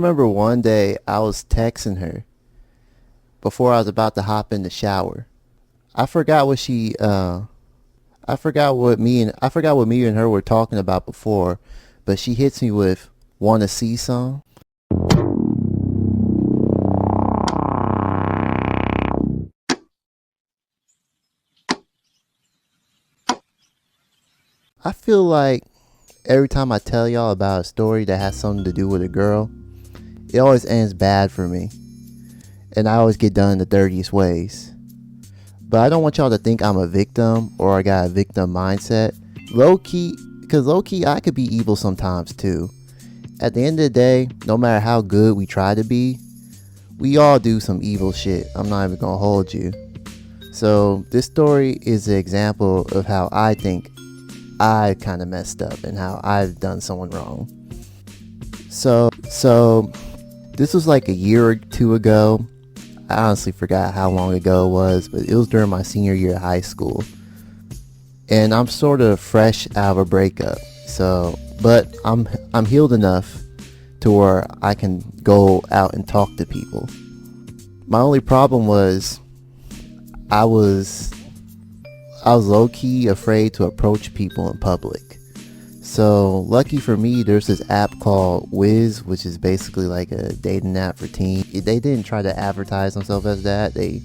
Remember one day I was texting her before I was about to hop in the shower. I forgot what she I forgot what me and her were talking about before, but she hits me with "Wanna see some?" I feel like every time I tell y'all about a story that has something to do with a girl, it always ends bad for me, and I always get done in the dirtiest ways. But I don't want y'all to think I'm a victim or I got a victim mindset. Low key, because low key, I could be evil sometimes too. At the end of the day, no matter how good we try to be, we all do some evil shit. I'm not even gonna hold you. So, this story is an example of how I think I kind of messed up and how I've done someone wrong. So this was like a year or two ago. I honestly forgot how long ago it was, but it was during my senior year of high school. And I'm sort of fresh out of a breakup. But I'm healed enough to where I can go out and talk to people. My only problem was I was low key afraid to approach people in public. So lucky for me, there's this app called Wiz, which is basically like a dating app for teens. They didn't try to advertise themselves as that. They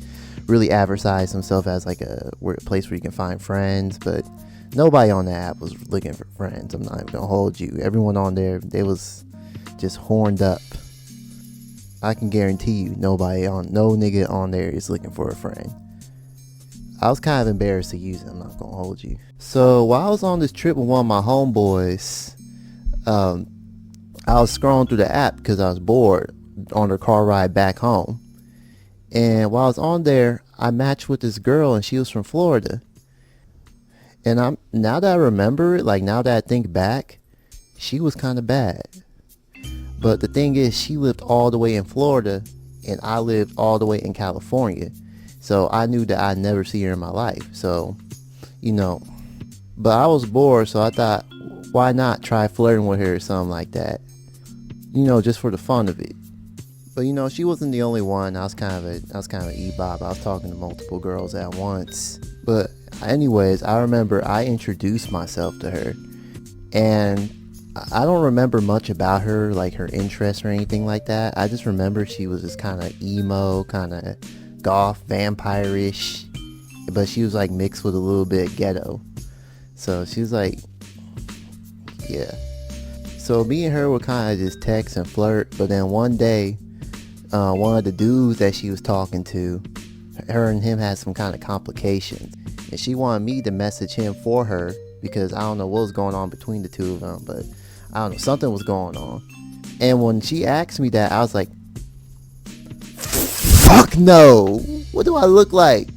really advertised themselves as like a place where you can find friends. But nobody on the app was looking for friends. I'm not even gonna hold you. Everyone on there, they was just horned up. I can guarantee you, no nigga on there is looking for a friend. I was kind of embarrassed to use it, I'm not gonna hold you. So while I was on this trip with one of my homeboys, I was scrolling through the app because I was bored on the car ride back home. And while I was on there, I matched with this girl and she was from Florida. And now that I remember it, like now that I think back, she was kind of bad. But the thing is, she lived all the way in Florida and I lived all the way in California. So I knew that I'd never see her in my life. So, but I was bored, so I thought, why not try flirting with her or something like that? Just for the fun of it. But she wasn't the only one. I was kind of a e-bop. I was talking to multiple girls at once. But anyways, I remember I introduced myself to her. And I don't remember much about her, like her interests or anything like that. I just remember she was this kind of emo, kind of goth, vampire-ish, but she was like mixed with a little bit ghetto. So she was like, yeah. So me and her would kind of just text and flirt, but then one day, one of the dudes that she was talking to, her and him had some kind of complications, and she wanted me to message him for her because I don't know what was going on between the two of them, but I don't know, something was going on. And when she asked me that, I was like, fuck no! What do I look like?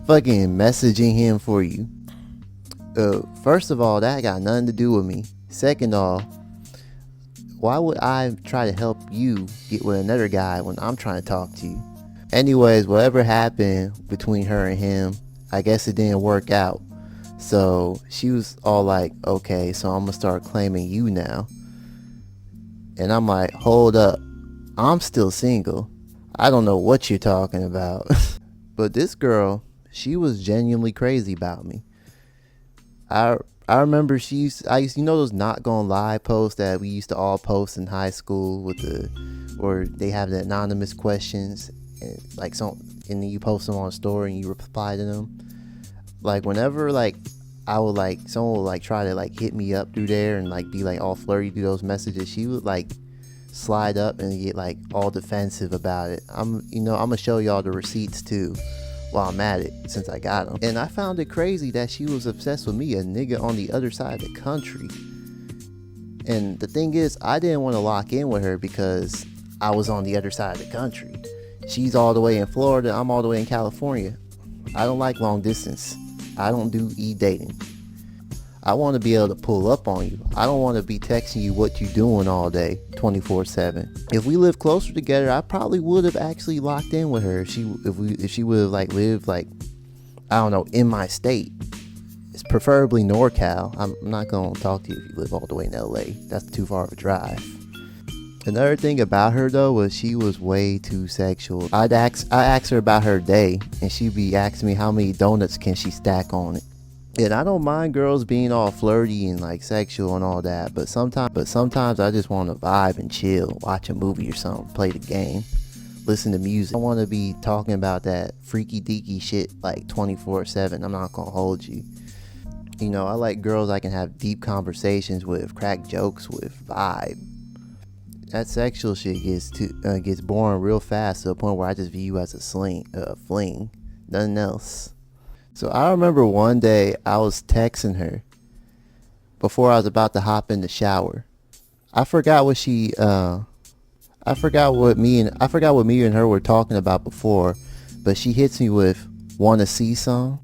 Fucking messaging him for you. First of all, that got nothing to do with me. Second off, why would I try to help you get with another guy when I'm trying to talk to you? Anyways, whatever happened between her and him, I guess it didn't work out. So she was all like, okay, so I'm gonna start claiming you now. And I'm like, hold up, I'm still single. I don't know what you're talking about. But this girl, she was genuinely crazy about me. I remember I used those not gonna lie posts that we used to all post in high school where they have the anonymous questions and and then you post them on a story and you reply to them. Like whenever someone would try to hit me up through there and be all flirty through those messages, she would slide up and get all defensive about it. I'm gonna show y'all the receipts too while I'm at it since I got them. And I found it crazy that she was obsessed with me, a nigga on the other side of the country. And the thing is, I didn't want to lock in with her because I was on the other side of the country. She's all the way in Florida, I'm all the way in California. I don't like long distance. I don't do e-dating. I want to be able to pull up on you. I don't want to be texting you what you doing all day, 24/7. If we lived closer together, I probably would have actually locked in with her if she would have lived I don't know, in my state. It's preferably NorCal. I'm not gonna talk to you if you live all the way in LA. That's too far of a drive. Another thing about her though was she was way too sexual. I ask her about her day, and she'd be asking me how many donuts can she stack on it. And I don't mind girls being all flirty and like sexual and all that, but sometimes I just want to vibe and chill, watch a movie or something, play the game, listen to music. I want to be talking about that freaky deaky shit like 24/7. I'm not gonna hold you. You know, I like girls I can have deep conversations with, crack jokes with, vibe. That sexual shit gets boring real fast to the point where I just view you as a fling, nothing else. So I remember one day I was texting her before I was about to hop in the shower. I forgot what me and her were talking about before, but she hits me with "wanna see some."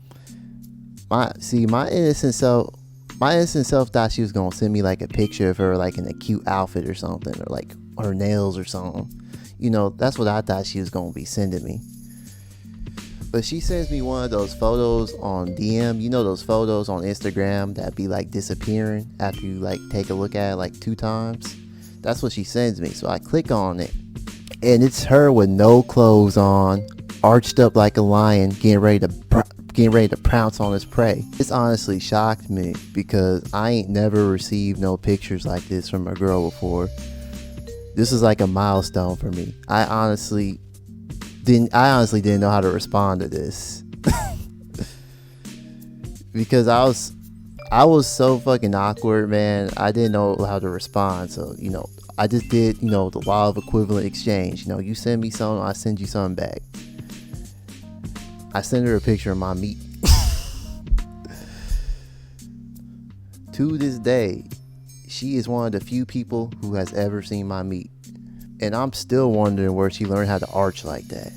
My innocent self thought she was gonna send me like a picture of her like in a cute outfit or something, or like her nails or something. You know, that's what I thought she was gonna be sending me. But she sends me one of those photos on DM. You know those photos on Instagram that be like disappearing after you like take a look at it like 2 times? That's what she sends me. So I click on it, and it's her with no clothes on, arched up like a lion, getting ready to pounce on his prey. This honestly shocked me because I ain't never received no pictures like this from a girl before. This is like a milestone for me. I honestly didn't know how to respond to this. Because I was so fucking awkward, man. I didn't know how to respond. So, you know, I just did, you know, the law of equivalent exchange. You know, you send me something, I send you something back. I send her a picture of my meat. To this day, she is one of the few people who has ever seen my meat. And I'm still wondering where she learned how to arch like that.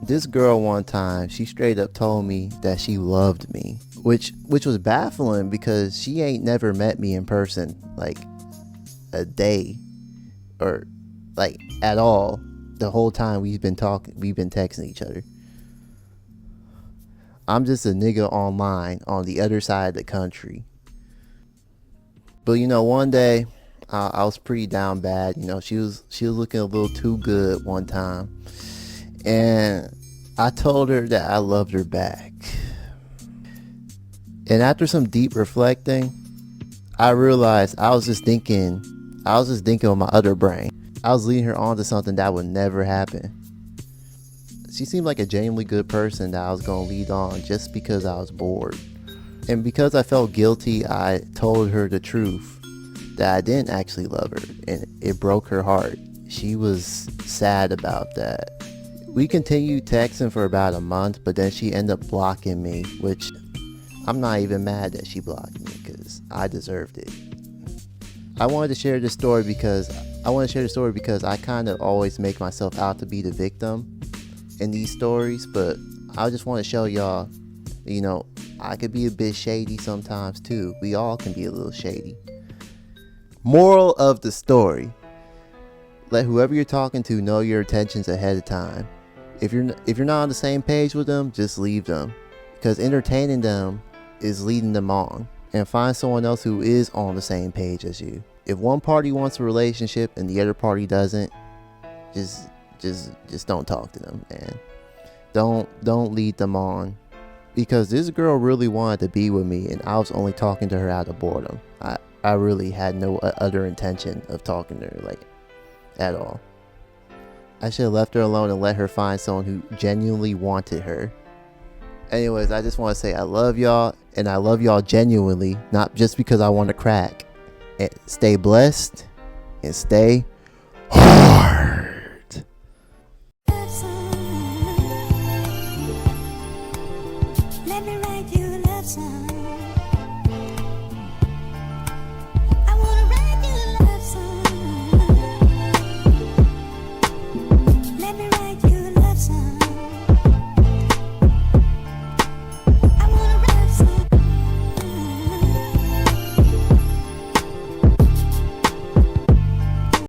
This girl one time, she straight up told me that she loved me, which was baffling because she ain't never met me in person like a day or like at all the whole time we've been texting each other. I'm just a nigga online on the other side of the country. But you know, one day I was pretty down bad. You know, she was looking a little too good one time, and I told her that I loved her back. And after some deep reflecting, I realized I was just thinking with my other brain. I was leading her on to something that would never happen. She seemed like a genuinely good person that I was going to lead on just because I was bored. And because I felt guilty, I told her the truth, that I didn't actually love her, and it broke her heart. She was sad about that. We continued texting for about a month, but then she ended up blocking me, which I'm not even mad that she blocked me because I deserved it. I wanted to share this story because I kind of always make myself out to be the victim in these stories, but I just want to show y'all, you know, I could be a bit shady sometimes too. We all can be a little shady. Moral of the story: let whoever you're talking to know your intentions ahead of time. If you're not on the same page with them, just leave them, because entertaining them is leading them on. And find someone else who is on the same page as you. If one party wants a relationship and the other party doesn't, just don't talk to them, man. Don't lead them on, because this girl really wanted to be with me, and I was only talking to her out of boredom. I really had no other intention of talking to her, like, at all. I should have left her alone and let her find someone who genuinely wanted her. Anyways, I just want to say I love y'all, and I love y'all genuinely, not just because I want to crack. And stay blessed and stay hard. Let me write you a love song. I wanna write you a love song. Let me write you a love song.